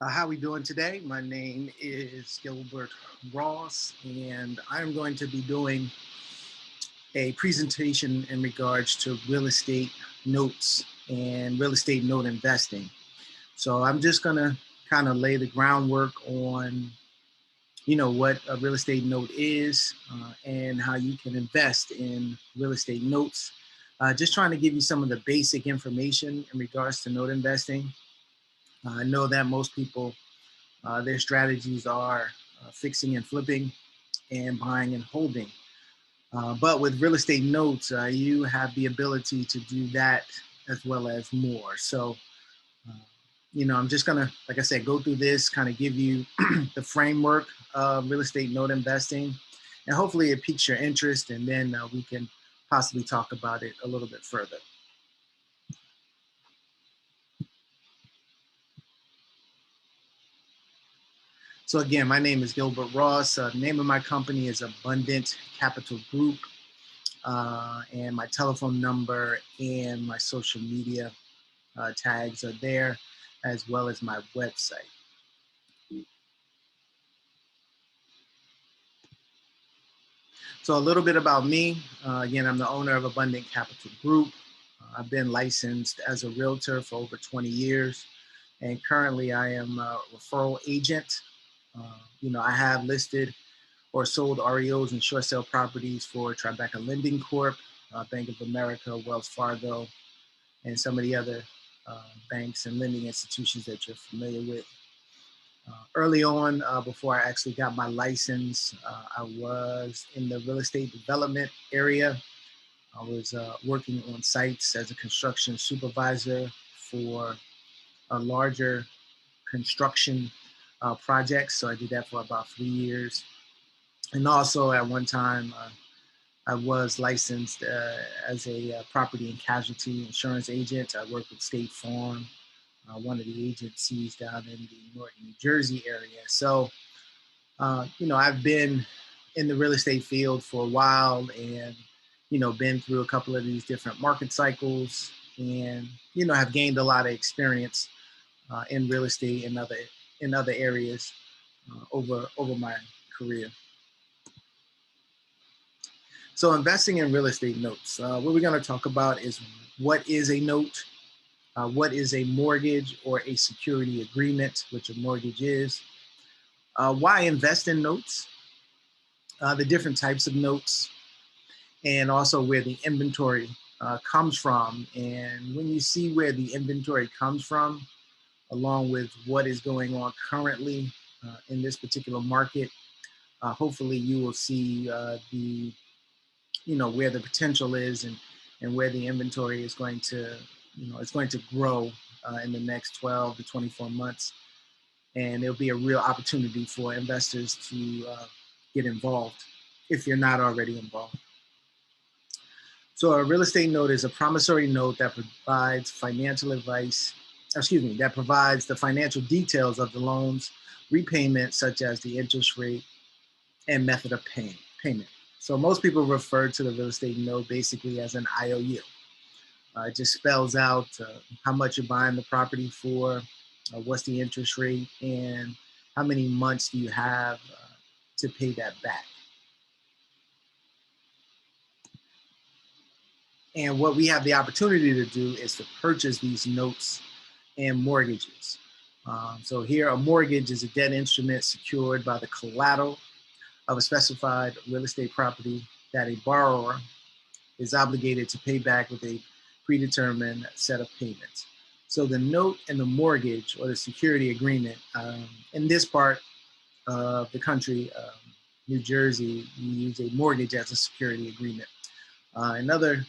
How we doing today? My name is Gilbert Ross, and I'm going to be doing a presentation in regards to real estate notes and real estate note investing. So I'm just going to kind of lay the groundwork on, what a real estate note is and how you can invest in real estate notes. Just trying to give you some of the basic information in regards to note investing. I know that most people their strategies are fixing and flipping and buying and holding. But with real estate notes, you have the ability to do that as well as more. So, uh, I'm just going to, like I said, go through this, kind of give you the framework of real estate note investing. And hopefully it piques your interest, and then we can possibly talk about it a little bit further. So again, my name is Gilbert Ross. The name of my company is Abundant Capital Group. And my telephone number and my social media tags are there, as well as my website. So a little bit about me. Again, I'm the owner of Abundant Capital Group. I've been licensed as a realtor for over 20 years, and currently I am a referral agent. I have listed or sold REOs and short sale properties for Tribeca Lending Corp, Bank of America, Wells Fargo, and some of the other banks and lending institutions that you're familiar with. Early on, before I actually got my license, I was in the real estate development area. I was working on sites as a construction supervisor for a larger construction projects. So I did that for about 3 years. And also at one time, I was licensed as a property and casualty insurance agent. I worked with State Farm, one of the agencies down in the Norton, New Jersey area. So, I've been in the real estate field for a while, and, been through a couple of these different market cycles, and, have gained a lot of experience in real estate and other areas over my career. So investing in real estate notes. What we're going to talk about is what is a note, what is a mortgage or a security agreement, which a mortgage is, why invest in notes, the different types of notes, and also where the inventory comes from. And when you see where the inventory comes from, along with what is going on currently in this particular market, hopefully you will see the where the potential is, and where the inventory is going to it's going to grow in the next 12 to 24 months, and it'll be a real opportunity for investors to get involved if you're not already involved. So a real estate note is a promissory note that provides financial advice, that provides the financial details of the loan's repayment, such as the interest rate and method of payment. So most people refer to the real estate note basically as an IOU. It just spells out how much you're buying the property for, what's the interest rate, and how many months do you have to pay that back. And what we have the opportunity to do is to purchase these notes and mortgages. So here, a mortgage is a debt instrument secured by the collateral of a specified real estate property that a borrower is obligated to pay back with a predetermined set of payments. So the note and the mortgage, or the security agreement, in this part of the country, New Jersey, you use a mortgage as a security agreement. In other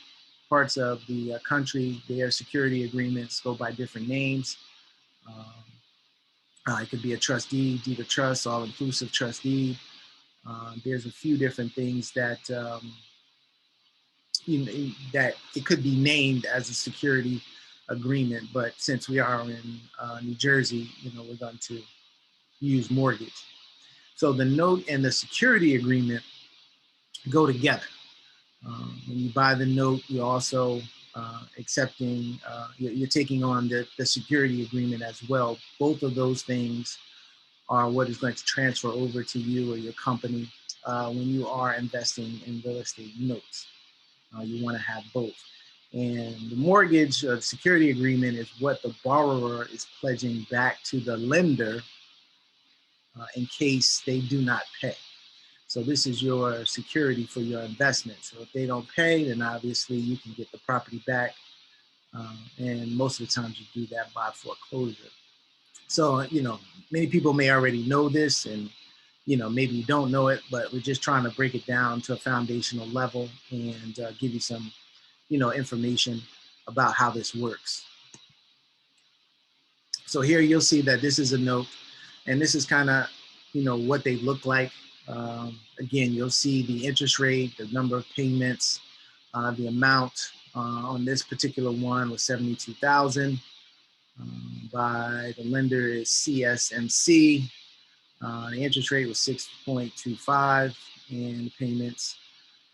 parts of the country, their security agreements go by different names. It could be a trustee, deed of trust, all-inclusive trustee. There's a few different things that that it could be named as a security agreement, but since we are in New Jersey, we're going to use mortgage. So the note and the security agreement go together. When you buy the note, you also accepting, you're taking on the security agreement as well. Both of those things are what is going to transfer over to you or your company when you are investing in real estate notes. You want to have both. And the mortgage security agreement is what the borrower is pledging back to the lender in case they do not pay. So this is your security for your investment. So if they don't pay, then obviously you can get the property back. And most of the times you do that by foreclosure. So, many people may already know this and, maybe you don't know it, but we're just trying to break it down to a foundational level and give you some, information about how this works. So here you'll see that this is a note, and this is kind of, what they look like. Again, you'll see the interest rate, the number of payments, the amount on this particular one was $72,000 by the lender is CSMC. The interest rate was 6.25, and the payments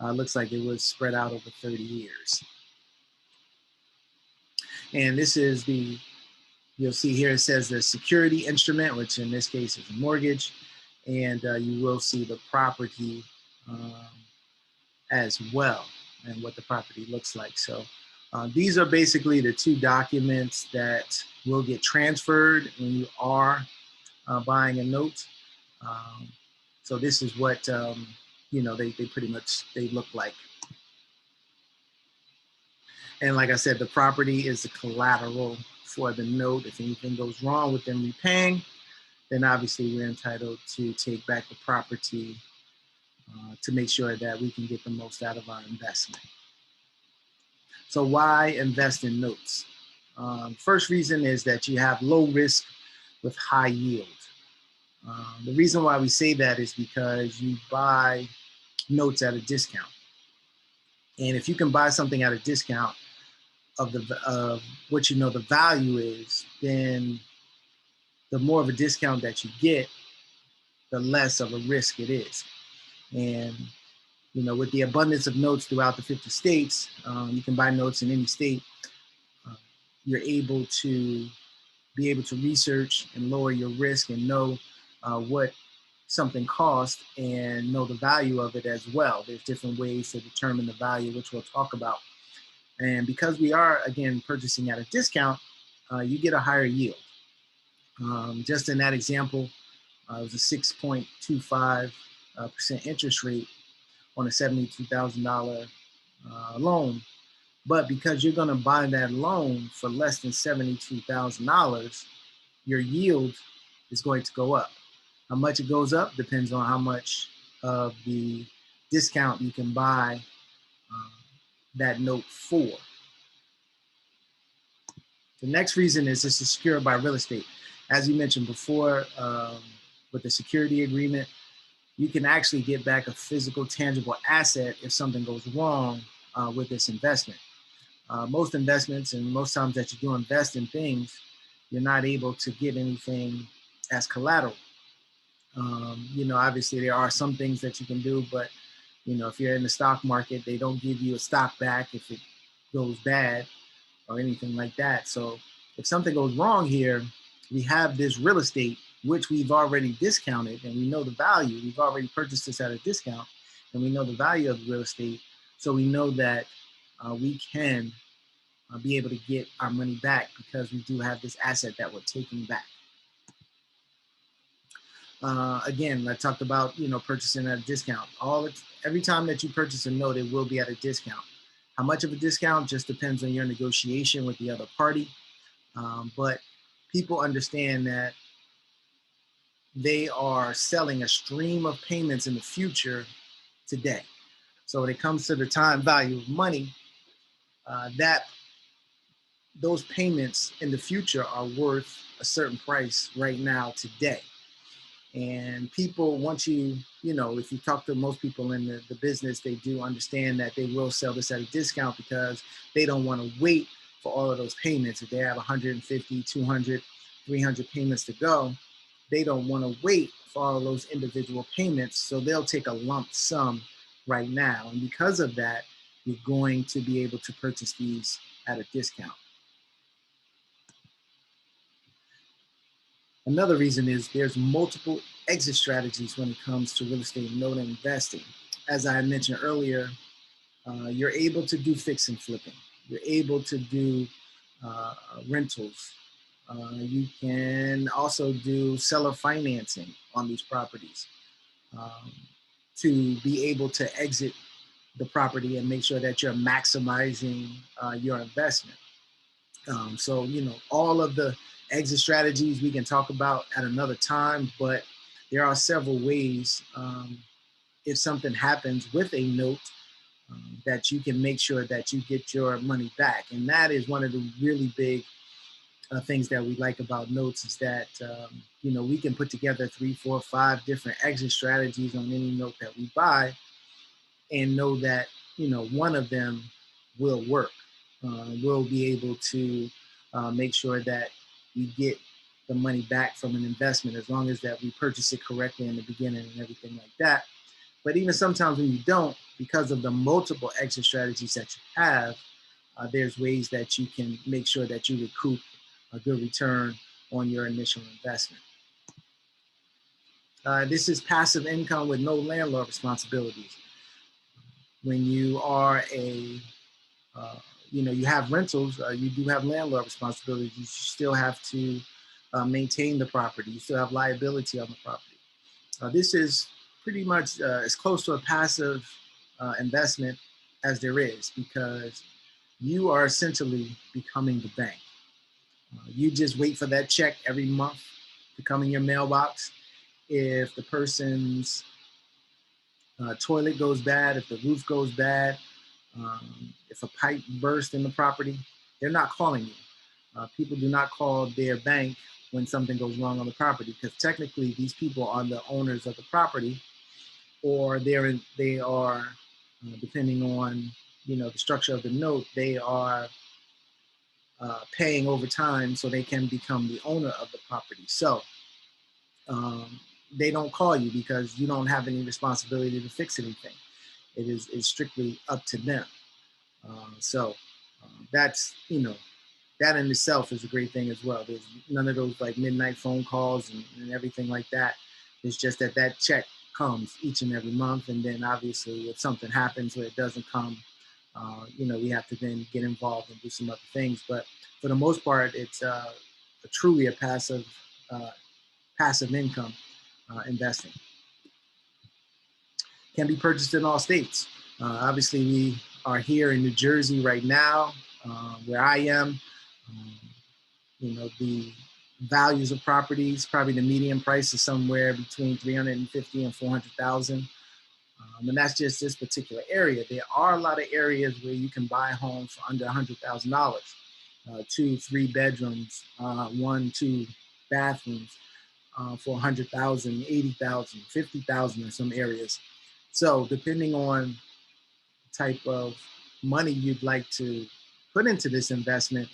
looks like it was spread out over 30 years. And this is you'll see here it says the security instrument, which in this case is a mortgage, and you will see the property as well and what the property looks like. So these are basically the two documents that will get transferred when you are buying a note. So this is what they pretty much they look like. And like I said, the property is the collateral for the note. If anything goes wrong with them repaying, then obviously we're entitled to take back the property to make sure that we can get the most out of our investment. So why invest in notes? First reason is that you have low risk with high yield. The reason why we say that is because you buy notes at a discount. And if you can buy something at a discount of what the value is, then the more of a discount that you get, the less of a risk it is. And with the abundance of notes throughout the 50 states, you can buy notes in any state. You're able to research and lower your risk and know what something costs and know the value of it as well. There's different ways to determine the value, which we'll talk about. And because we are, again, purchasing at a discount, you get a higher yield. Just in that example, it was a 6.25% interest rate on a $72,000 loan. But because you're going to buy that loan for less than $72,000, your yield is going to go up. How much it goes up depends on how much of the discount you can buy that note for. The next reason is this is secured by real estate. As you mentioned before, with the security agreement, you can actually get back a physical, tangible asset if something goes wrong with this investment. Most investments and most times that you do invest in things, you're not able to get anything as collateral. Obviously there are some things that you can do, but if you're in the stock market, they don't give you a stock back if it goes bad or anything like that. So if something goes wrong here, we have this real estate, which we've already discounted and we know the value. We've already purchased this at a discount and we know the value of the real estate. So we know that we can be able to get our money back because we do have this asset that we're taking back. Again, I talked about, purchasing at a discount. Every time that you purchase a note, it will be at a discount. How much of a discount just depends on your negotiation with the other party. But people understand that they are selling a stream of payments in the future today. So when it comes to the time value of money, those payments in the future are worth a certain price right now today. And people, once if you talk to most people in the business, they do understand that they will sell this at a discount because they don't want to wait for all of those payments. If they have 150, 200, 300 payments to go, they don't want to wait for all of those individual payments. So they'll take a lump sum right now. And because of that, you're going to be able to purchase these at a discount. Another reason is there's multiple exit strategies when it comes to real estate note investing. As I mentioned earlier, you're able to do fix and flipping. You're able to do rentals. You can also do seller financing on these properties to be able to exit the property and make sure that you're maximizing your investment. So, all of the exit strategies we can talk about at another time, but there are several ways if something happens with a note that you can make sure that you get your money back. And that is one of the really big things that we like about notes is that, we can put together 3, 4, 5 different exit strategies on any note that we buy and know that, one of them will work. We'll be able to make sure that we get the money back from an investment as long as that we purchase it correctly in the beginning and everything like that. But even sometimes when you don't, because of the multiple exit strategies that you have, there's ways that you can make sure that you recoup a good return on your initial investment. This is passive income with no landlord responsibilities. When you are you have rentals, you do have landlord responsibilities. You still have to maintain the property. You still have liability on the property. This is pretty much as close to a passive investment as there is because you are essentially becoming the bank. You just wait for that check every month to come in your mailbox. If the person's toilet goes bad, if the roof goes bad, if a pipe bursts in the property, they're not calling you. People do not call their bank when something goes wrong on the property because technically these people are the owners of the property, or they are depending on the structure of the note, they are paying over time so they can become the owner of the property. So they don't call you because you don't have any responsibility to fix anything. It's strictly up to them. So that's that in itself is a great thing as well. There's none of those like midnight phone calls and everything like that. It's just that check comes each and every month, and then obviously if something happens where it doesn't come, we have to then get involved and do some other things. But for the most part, it's truly a passive income investing. Can be purchased in all states. Obviously, we are here in New Jersey right now, where I am. The values of properties, probably the median price is somewhere between 350 and 400,000. And that's just this particular area. There are a lot of areas where you can buy homes for under $100,000, 2, 3 bedrooms, 1, 2 bathrooms for 100,000, 80,000, 50,000 in some areas. So depending on the type of money you'd like to put into this investment,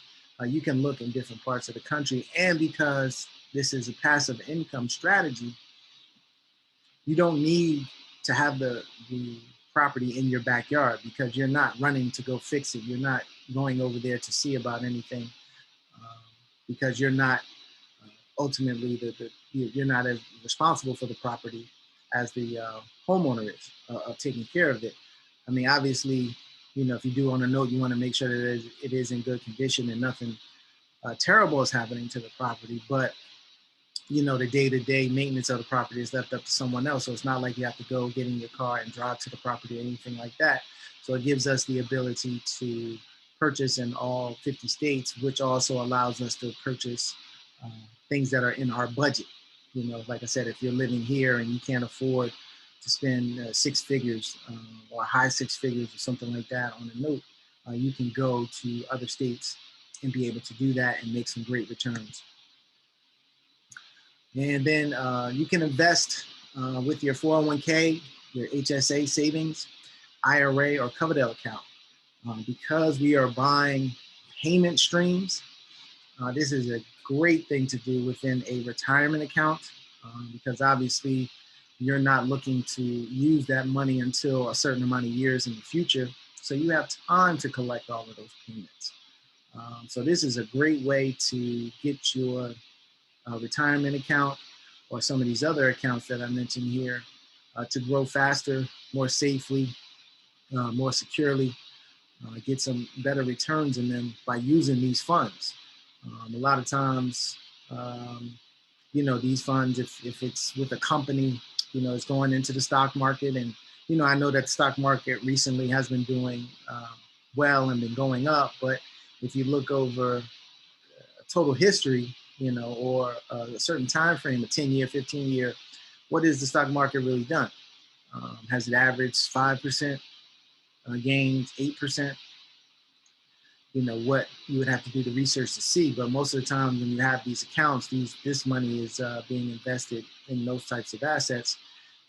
you can look in different parts of the country. And because this is a passive income strategy, you don't need to have the property in your backyard because you're not running to go fix it. You're not going over there to see about anything because you're not ultimately you're not as responsible for the property as the homeowner is of taking care of it. I mean, obviously, if you do own a note, you want to make sure that it is in good condition and nothing terrible is happening to the property. But the day-to-day maintenance of the property is left up to someone else. So it's not like you have to go get in your car and drive to the property or anything like that. So it gives us the ability to purchase in all 50 states, which also allows us to purchase things that are in our budget. Like I said, if you're living here and you can't afford to spend 6 figures or high 6 figures or something like that on a note, you can go to other states and be able to do that and make some great returns. And then you can invest with your 401k, your HSA savings, IRA, or Coverdell account. Because we are buying payment streams, this is a great thing to do within a retirement account because obviously you're not looking to use that money until a certain amount of years in the future. So you have time to collect all of those payments. So this is a great way to get your retirement account or some of these other accounts that I mentioned here to grow faster, more safely, more securely, get some better returns in them by using these funds. A lot of times, um, these funds, if it's with a company, it's going into the stock market. And, I know that the stock market recently has been doing well and been going up. But if you look over total history, or a certain time frame, a 10-year, 15-year, what has the stock market really done? Has it averaged 5% gains, 8%? What you would have to do the research to see. But most of the time when you have these accounts, this money is being invested in those types of assets.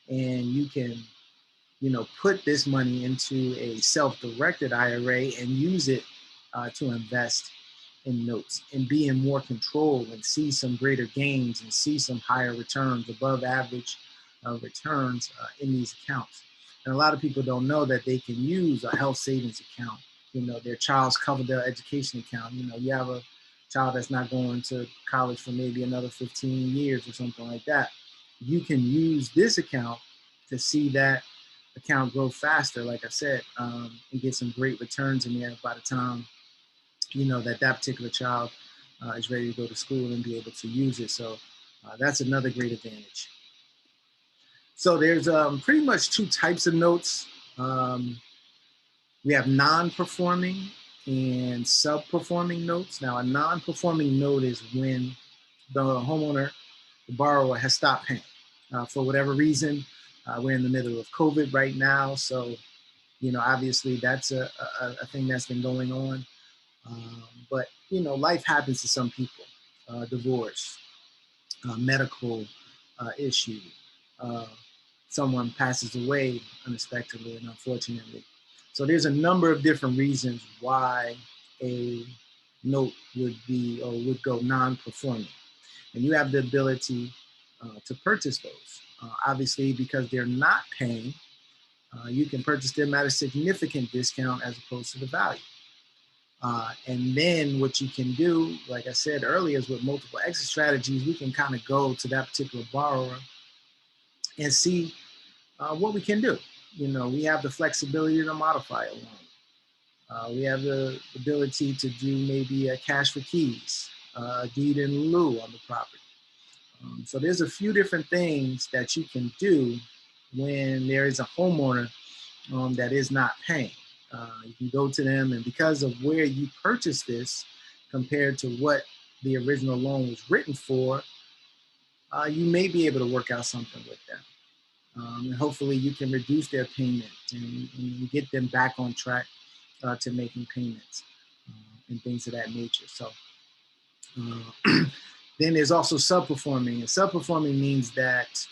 And you can, put this money into a self-directed IRA and use it to invest in notes and be in more control and see some greater gains and see some higher returns, above average returns in these accounts. And a lot of people don't know that they can use a health savings account, their child's covered their education account. You have a child that's not going to college for maybe another 15 years or something like that. You can use this account to see that account grow faster, like I said, and get some great returns in there by the time that particular child is ready to go to school and be able to use it. So that's another great advantage. So there's pretty much two types of notes. We have non-performing and sub-performing notes. Now, a non-performing note is when the homeowner, the borrower, has stopped paying for whatever reason. We're in the middle of COVID right now, so obviously that's a thing that's been going on. But life happens to some people. Divorce, medical issue, uh, someone passes away unexpectedly and unfortunately. So there's a number of different reasons why a note would be or would go non-performing, and you have the ability to purchase those. Obviously, because they're not paying, you can purchase them at a significant discount as opposed to the value. And then what you can do, like I said earlier, is with multiple exit strategies, we can kind of go to that particular borrower and see what we can do. We have the flexibility to modify a loan. We have the ability to do maybe a cash for keys, a deed in lieu on the property. So there's a few different things that you can do when there is a homeowner that is not paying. You can go to them, and because of where you purchased this compared to what the original loan was written for, you may be able to work out something with them. And hopefully you can reduce their payment and get them back on track to making payments and things of that nature. So then there's also subperforming. And subperforming means that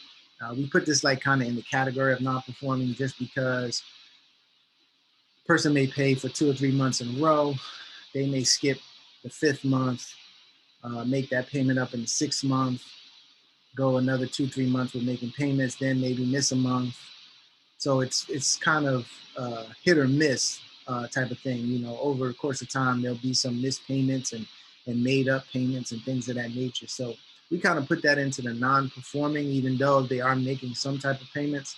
we put this like kind of in the category of non-performing just because person may pay for 2 or 3 months in a row. They may skip the 5th month, make that payment up in the 6th month, go another 2, 3 months with making payments, then maybe miss a month. So it's kind of hit or miss type of thing. Over the course of time, there'll be some missed payments and made up payments and things of that nature. So we kind of put that into the non-performing, even though they are making some type of payments.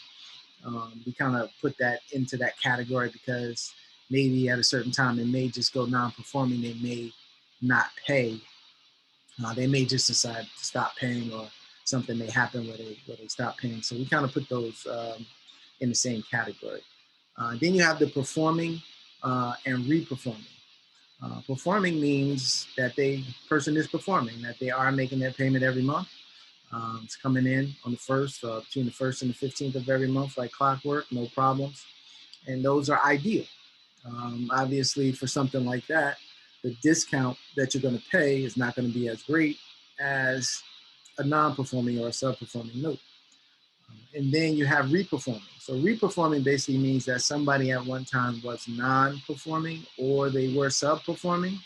We kind of put that into that category because maybe at a certain time it may just go non-performing. They may not pay. They may just decide to stop paying, or something may happen where they stop paying. So we kind of put those in the same category. Then you have the performing and reperforming. Performing means that person is performing, that they are making their payment every month. It's coming in on the 1st, between the 1st and the 15th of every month, like clockwork, no problems. And those are ideal. Obviously, for something like that, the discount that you're going to pay is not going to be as great as a non-performing or a sub-performing note. And then you have reperforming. So reperforming basically means that somebody at one time was non-performing or they were sub-performing,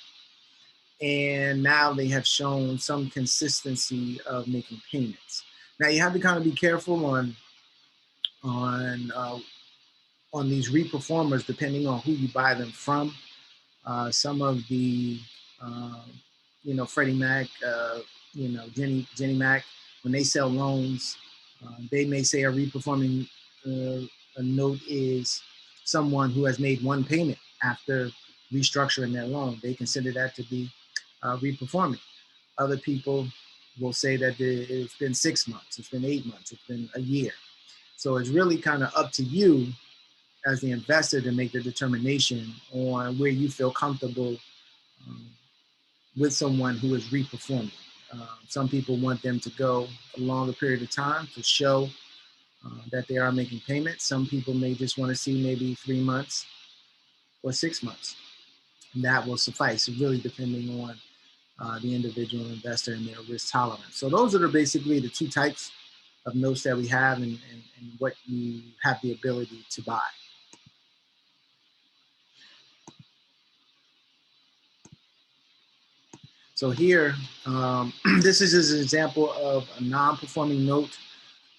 and now they have shown some consistency of making payments. Now you have to kind of be careful on these reperformers, depending on who you buy them from. Some of the um, Freddie Mac, Jenny Mac, when they sell loans, they may say a reperforming a note is someone who has made one payment after restructuring their loan. They consider that to be reperforming. Other people will say that it's been 6 months, it's been 8 months, it's been a year. So it's really kind of up to you as the investor to make the determination on where you feel comfortable um, with someone who is reperforming. Some people want them to go a longer period of time to show that they are making payments. Some people may just want to see maybe 3 months or 6 months. And that will suffice, really depending on the individual investor and their risk tolerance. So those are basically the two types of notes that we have and what you have the ability to buy. So here, this is just an example of a non-performing note,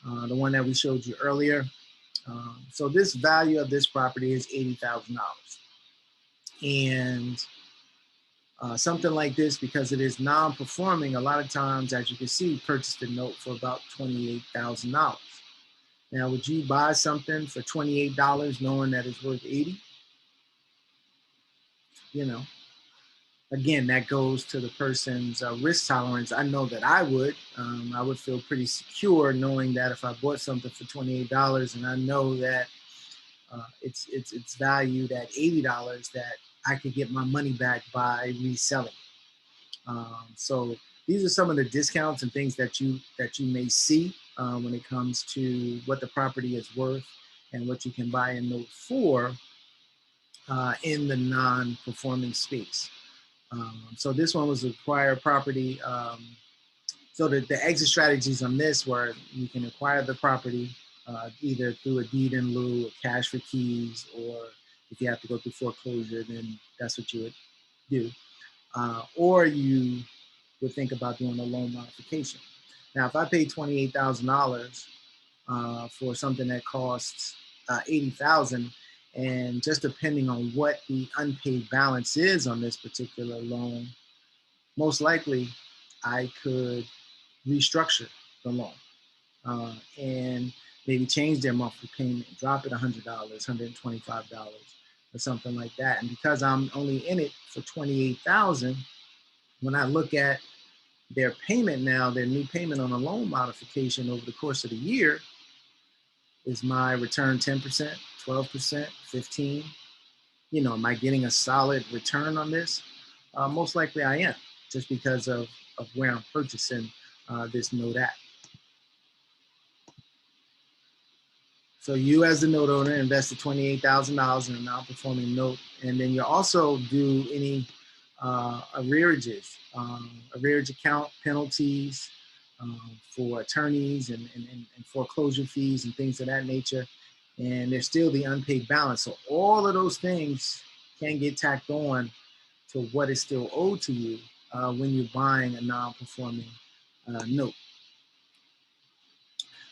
the one that we showed you earlier. So this value of this property is $80,000. And something like this, because it is non-performing, a lot of times, as you can see, purchased a note for about $28,000. Now, would you buy something for $28 knowing that it's worth 80? You know, again, that goes to the person's risk tolerance. I know that I would. I would feel pretty secure knowing that if I bought something for $28 and I know that it's valued at $80, that I could get my money back by reselling. So these are some of the discounts and things that you may see when it comes to what the property is worth and what you can buy a note for in the non-performing space. So this one was acquired property. So the exit strategies on this were you can acquire the property either through a deed in lieu, or cash for keys, or if you have to go through foreclosure, then that's what you would do. Or you would think about doing a loan modification. Now, if I pay $28,000 for something that costs $80,000, and just depending on what the unpaid balance is on this particular loan, most likely I could restructure the loan and maybe change their monthly payment, drop it $100, $125, or something like that. And because I'm only in it for $28,000, when I look at their payment now, their new payment on a loan modification over the course of the year, is my return 10%, 12%, 15%? Am I getting a solid return on this? Most likely I am, just because of where I'm purchasing this note at. So you as the note owner invested $28,000 in a non-performing note, and then you also do any arrearages, arrearage account penalties for attorneys and foreclosure fees and things of that nature. And there's still the unpaid balance. So all of those things can get tacked on to what is still owed to you when you're buying a non-performing note.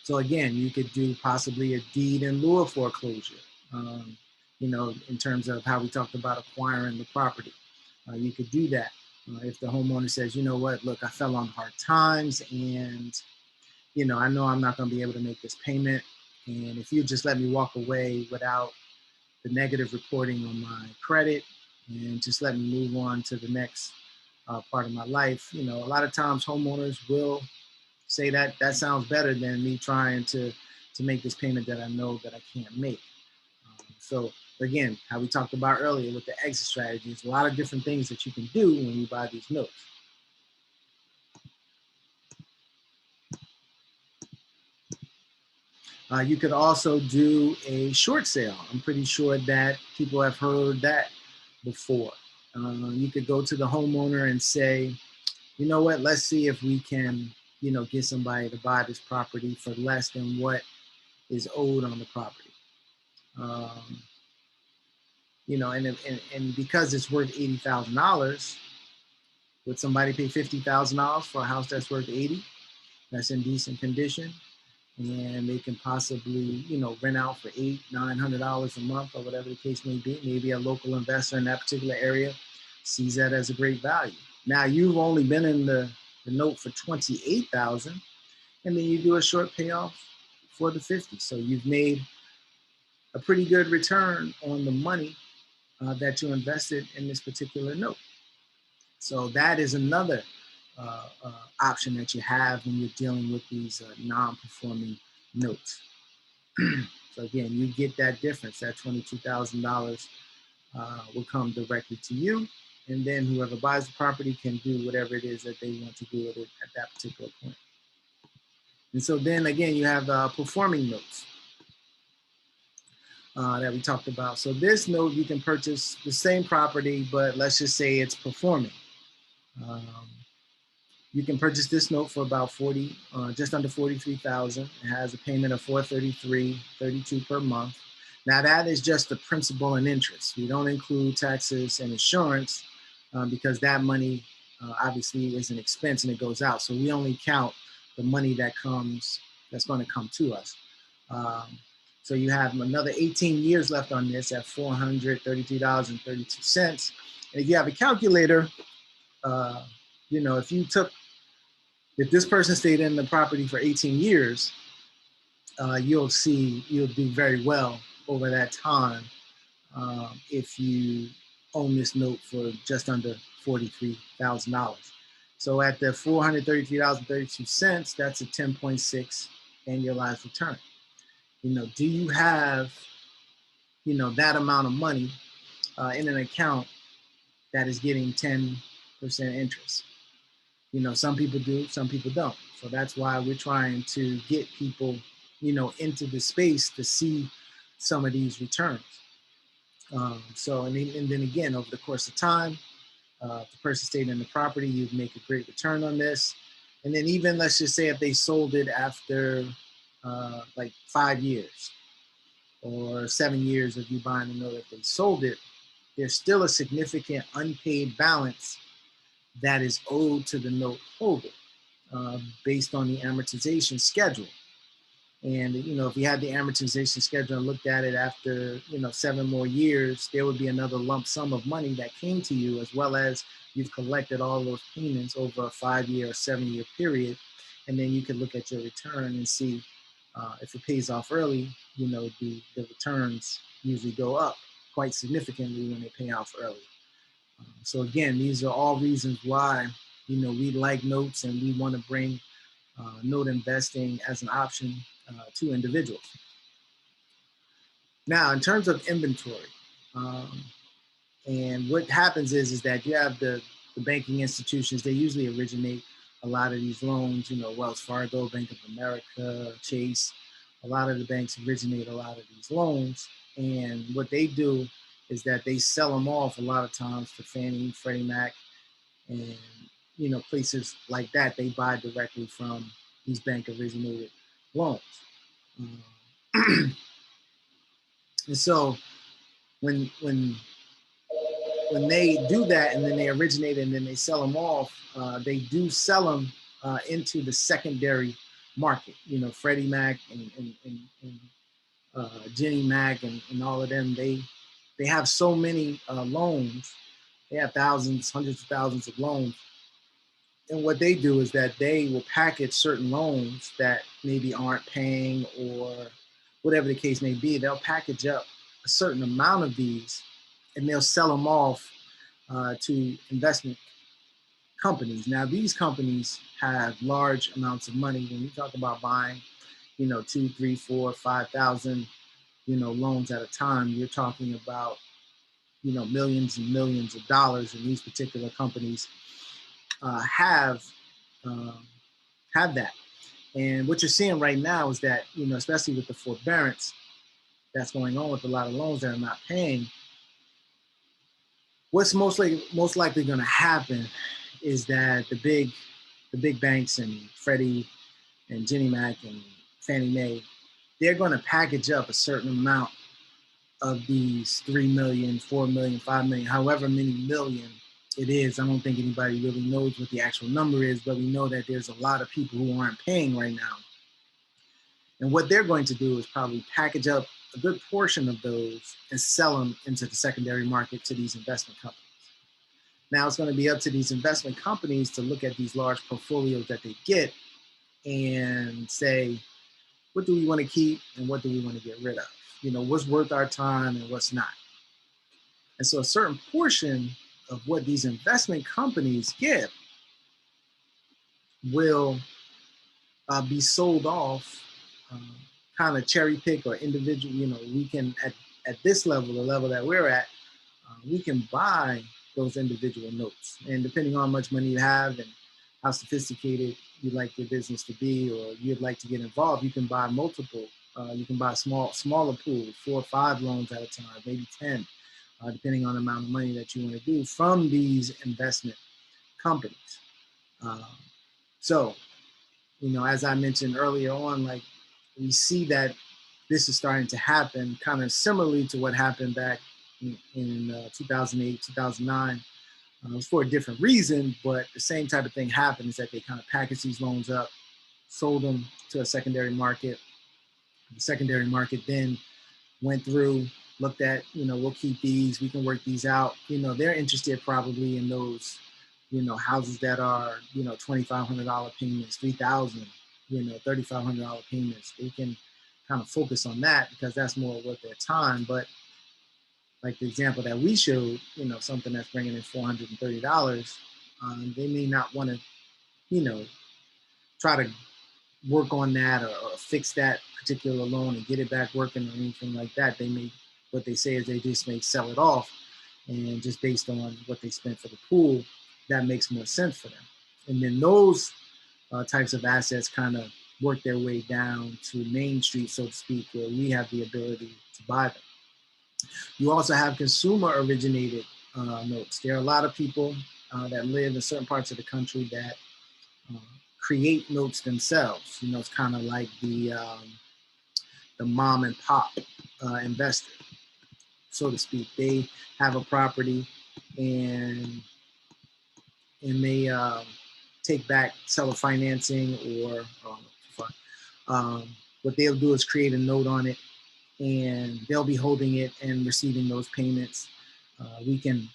So again, you could do possibly a deed in lieu of foreclosure, in terms of how we talked about acquiring the property. You could do that. If the homeowner says, you know what, look, I fell on hard times and, I know I'm not going to be able to make this payment. And if you just let me walk away without the negative reporting on my credit and just let me move on to the next part of my life, a lot of times homeowners will say that sounds better than me trying to make this payment that I know that I can't make. So again, how we talked about earlier with the exit strategies, a lot of different things that you can do when you buy these notes. You could also do a short sale. I'm pretty sure that people have heard that before. You could go to the homeowner and say, you know what, let's see if we can, get somebody to buy this property for less than what is owed on the property. And because it's worth $80,000, would somebody pay $50,000 for a house that's worth 80, that's in decent condition, and they can possibly, rent out for $800, $900 a month or whatever the case may be? Maybe a local investor in that particular area sees that as a great value. Now you've only been in the note for 28,000, and then you do a short payoff for the 50. So you've made a pretty good return on the money that you invested in this particular note. So that is another option that you have when you're dealing with these non-performing notes. So again, you get that difference. That $22,000 will come directly to you, and then whoever buys the property can do whatever it is that they want to do with it at that particular point. And so then again, you have performing notes that we talked about. So this note, you can purchase the same property, but let's just say it's performing. Um, you can purchase this note for about just under 43,000. It has a payment of $433.32 per month. Now that is just the principal and interest. We don't include taxes and insurance because that money obviously is an expense and it goes out. So we only count the money that's going to come to us. So you have another 18 years left on this at $433.32. And if you have a calculator, if this person stayed in the property for 18 years, you'll do very well over that time if you own this note for just under $43,000. So at the $433.32, that's a 10.6 annualized return. Do you have, that amount of money in an account that is getting 10% interest? Some people do, some people don't. So that's why we're trying to get people, into the space to see some of these returns. And then again, over the course of time, if the person stayed in the property, you'd make a great return on this. And then even, let's just say if they sold it after like 5 years or 7 years of you buying the note, if they sold it, there's still a significant unpaid balance that is owed to the note holder based on the amortization schedule. And, if you had the amortization schedule and looked at it after, 7 more years, there would be another lump sum of money that came to you, as well as you've collected all those payments over a 5-year or 7-year period. And then you could look at your return and see if it pays off early, the returns usually go up quite significantly when they pay off early. So again, these are all reasons why, we like notes and we want to bring note investing as an option to individuals. Now, in terms of inventory, and what happens is that you have the banking institutions, they usually originate a lot of these loans, Wells Fargo, Bank of America, Chase, a lot of the banks originate a lot of these loans. And what they do is that they sell them off a lot of times to Fannie, Freddie Mac, and places like that. They buy directly from these bank originated loans. And so when they do that and then they originate and then they sell them off, they do sell them into the secondary market. Freddie Mac and Ginnie Mac and all of them, they have so many loans. They have thousands, hundreds of thousands of loans. And what they do is that they will package certain loans that maybe aren't paying or whatever the case may be. They'll package up a certain amount of these and they'll sell them off to investment companies. Now, these companies have large amounts of money. When you talk about buying, 2, 3, 4, 5,000, loans at a time, you're talking about, millions and millions of dollars. And these particular companies have that. And what you're seeing right now is that, especially with the forbearance that's going on with a lot of loans that are not paying, what's most likely going to happen is that the big banks and Freddie and Ginnie Mac and Fannie Mae, they're going to package up a certain amount of these 3 million, 4 million, 5 million, however many million it is. I don't think anybody really knows what the actual number is, but we know that there's a lot of people who aren't paying right now. And what they're going to do is probably package up a good portion of those and sell them into the secondary market to these investment companies. Now it's going to be up to these investment companies to look at these large portfolios that they get and say, what do we want to keep and what do we want to get rid of? What's worth our time and what's not. And so a certain portion of what these investment companies get will be sold off, kind of cherry pick or individual. We can, at this level, the level that we're at, we can buy those individual notes. And depending on how much money you have and how sophisticated you'd like your business to be, or you'd like to get involved, you can buy multiple. You can buy smaller pools, 4 or 5 loans at a time, maybe 10, depending on the amount of money that you want to do from these investment companies. So, as I mentioned earlier on, like, we see that this is starting to happen kind of similarly to what happened back in 2008, 2009. It was for a different reason, but the same type of thing happened, is that they kind of packaged these loans up, sold them to a secondary market. The secondary market then went through, looked at, we'll keep these, we can work these out. They're interested probably in those, houses that are, $2,500 payments, $3,000, $3,500 payments. They can kind of focus on that because that's more worth their time. But like the example that we showed, something that's bringing in $430, they may not want to, try to work on that or fix that particular loan and get it back working or anything like that. What they say is they just may sell it off, and just based on what they spent for the pool, that makes more sense for them. And then those types of assets kind of work their way down to Main Street, so to speak, where we have the ability to buy them. You also have consumer originated notes. There are a lot of people that live in certain parts of the country that create notes themselves. It's kind of like the mom and pop investor, so to speak. They have a property and they take back seller financing, or what they'll do is create a note on it, and they'll be holding it and receiving those payments. We can,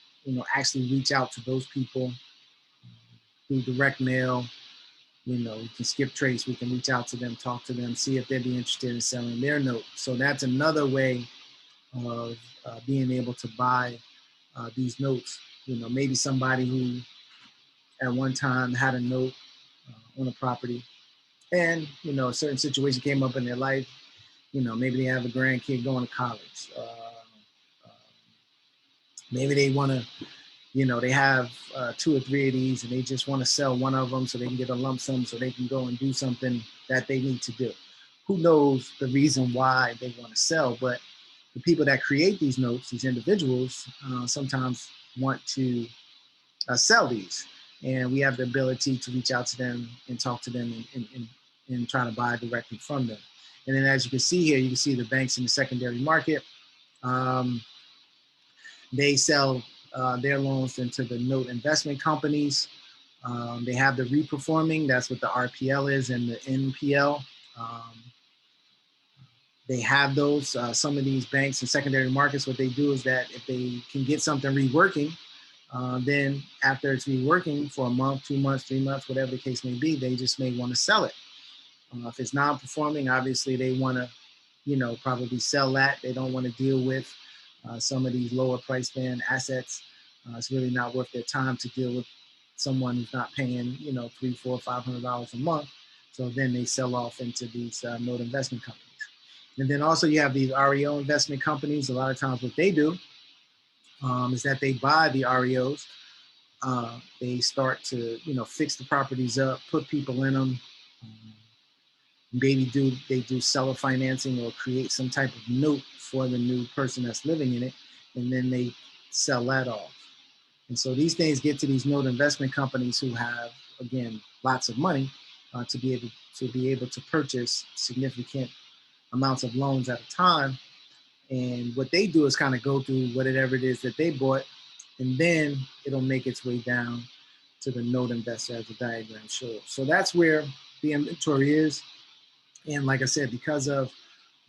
actually reach out to those people through direct mail. We can skip trace. We can reach out to them, talk to them, see if they'd be interested in selling their note. So that's another way of being able to buy these notes. Maybe somebody who at one time had a note on a property, and a certain situation came up in their life. Maybe they have a grandkid going to college. Maybe they want to, they have 2 or 3 of these, and they just want to sell one of them so they can get a lump sum so they can go and do something that they need to do. Who knows the reason why they want to sell, but the people that create these notes, these individuals, sometimes want to sell these. And we have the ability to reach out to them and talk to them and try to buy directly from them. And then as you can see here, you can see the banks in the secondary market. They sell their loans into the note investment companies. They have the reperforming, that's what the RPL is, and the NPL. They have those. Some of these banks and secondary markets, what they do is that if they can get something reworking, then after it's reworking for a month, 2 months, 3 months, whatever the case may be, they just may want to sell it. If it's non-performing, obviously they want to, probably sell that. They don't want to deal with some of these lower price band assets. It's really not worth their time to deal with someone who's not paying, $300, $400, $500 a month. So then they sell off into these note investment companies. And then also you have these REO investment companies. A lot of times what they do is that they buy the REOs. They start to, fix the properties up, put people in them. Maybe they do seller financing or create some type of note for the new person that's living in it, and then they sell that off. And so these things get to these note investment companies who have, again, lots of money to be able to purchase significant amounts of loans at a time. And what they do is kind of go through whatever it is that they bought, and then it'll make its way down to the note investor, as the diagram shows. So that's where the inventory is. And like I said, because of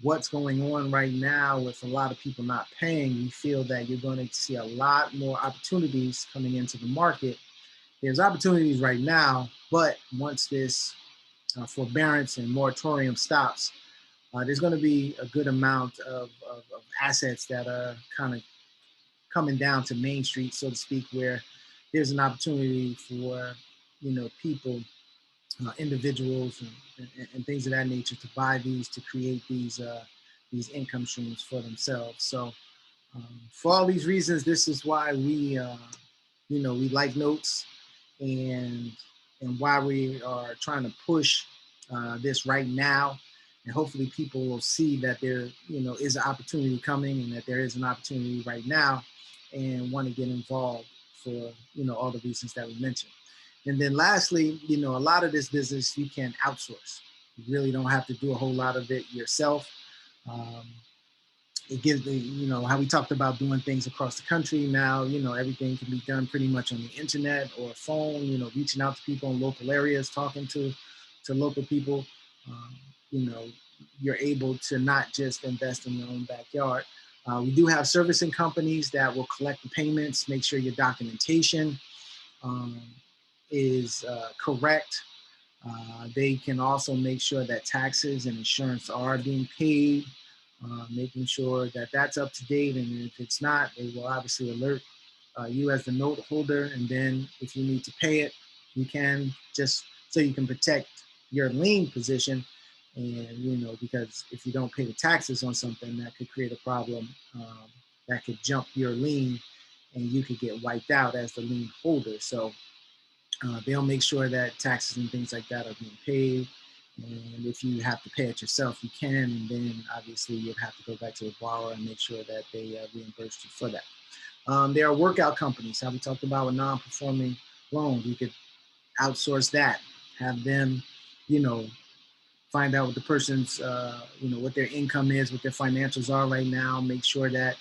what's going on right now with a lot of people not paying, we feel that you're going to see a lot more opportunities coming into the market. There's opportunities right now, but once this forbearance and moratorium stops, there's going to be a good amount of assets that are kind of coming down to Main Street, so to speak, where there's an opportunity for people, individuals, and things of that nature to buy these to create these income streams for themselves. So for all these reasons, this is why we like notes, and why we are trying to push this right now. And hopefully people will see that there is an opportunity coming, and that there is an opportunity right now, and want to get involved for all the reasons that we mentioned. And then lastly, a lot of this business you can outsource. You really don't have to do a whole lot of it yourself. um, it gives how we talked about doing things across the country. Now everything can be done pretty much on the internet or phone, reaching out to people in local areas, talking to local people. um, you know you're able to not just invest in your own backyard. We do have servicing companies that will collect the payments, make sure your documentation um, is correct. They can also make sure that taxes and insurance are being paid, making sure that that's up to date. And if it's not, they will obviously alert you as the note holder. And then if you need to pay it, you can, just so you can protect your lien position. And, because if you don't pay the taxes on something, that could create a problem, that could jump your lien, and you could get wiped out as the lien holder. So they'll make sure that taxes and things like that are being paid. And if you have to pay it yourself, you can. And then obviously you'd have to go back to the borrower and make sure that they reimburse you for that. There are workout companies, how we talked about with non-performing loans. You could outsource that, have them, you know, find out what the person's, what their income is, what their financials are right now, make sure that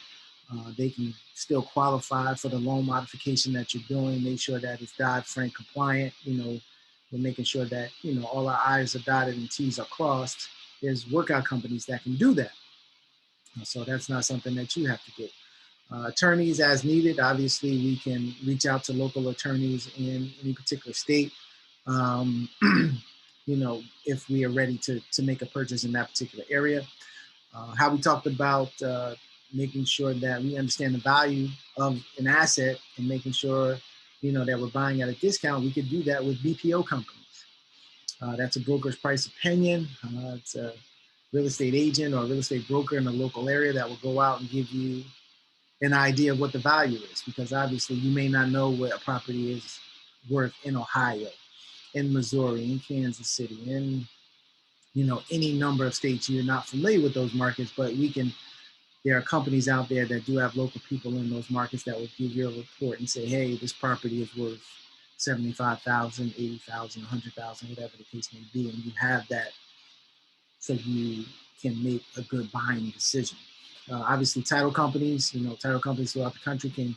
they can still qualify for the loan modification that you're doing, make sure that it's Dodd-Frank compliant. We're making sure that, all our I's are dotted and T's are crossed. There's workout companies that can do that. So that's not something that you have to do. Attorneys as needed. Obviously, we can reach out to local attorneys in any particular state. Um, if we are ready to make a purchase in that particular area. How we talked about making sure that we understand the value of an asset, and making sure, that we're buying at a discount. We could do that with BPO companies. That's a broker's price opinion. It's a real estate agent or real estate broker in a local area that will go out and give you an idea of what the value is, because obviously you may not know what a property is worth in Ohio, in Missouri, in Kansas City, in any number of states. You're not familiar with those markets, but there are companies out there that do have local people in those markets that will give you a report and say, hey, this property is worth 75,000, 80,000, 100,000, whatever the case may be. And you have that so you can make a good buying decision. Obviously, title companies throughout the country can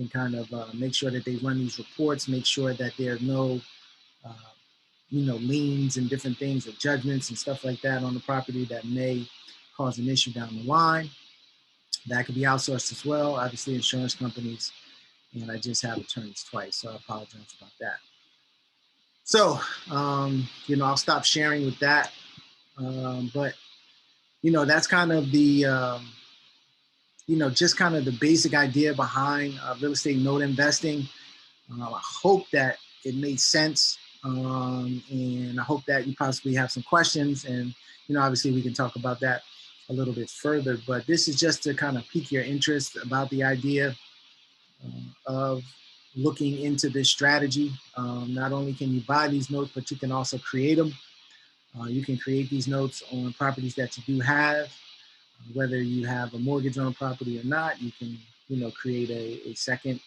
kind of make sure that they run these reports, make sure that there are no uh, liens and different things, or judgments and stuff like that on the property that may cause an issue down the line. That could be outsourced as well. Obviously, insurance companies, and I just have attorneys twice, so I apologize about that. So, I'll stop sharing with that. But, that's kind of the, just kind of the basic idea behind real estate note investing. I hope that it made sense. And I hope that you possibly have some questions. And, obviously we can talk about that a little bit further. But this is just to kind of pique your interest about the idea of looking into this strategy. Not only can you buy these notes, but you can also create them. You can create these notes on properties that you do have. Whether you have a mortgage on a property or not, you can, create a second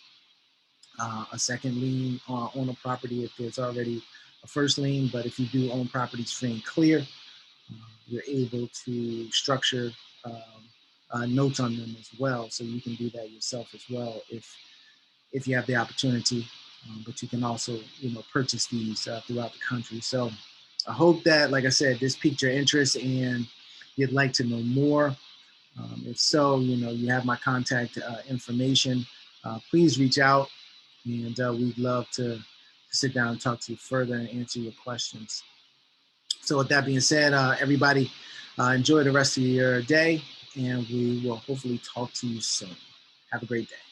lien on a property if there's already a first lien. But if you do own properties free and clear, you're able to structure notes on them as well. So you can do that yourself as well if you have the opportunity. But you can also, purchase these throughout the country. So I hope that, like I said, this piqued your interest. And you'd like to know more. If so, you have my contact information. Please reach out, and we'd love to sit down and talk to you further and answer your questions. So with that being said, everybody, enjoy the rest of your day, and we will hopefully talk to you soon. Have a great day.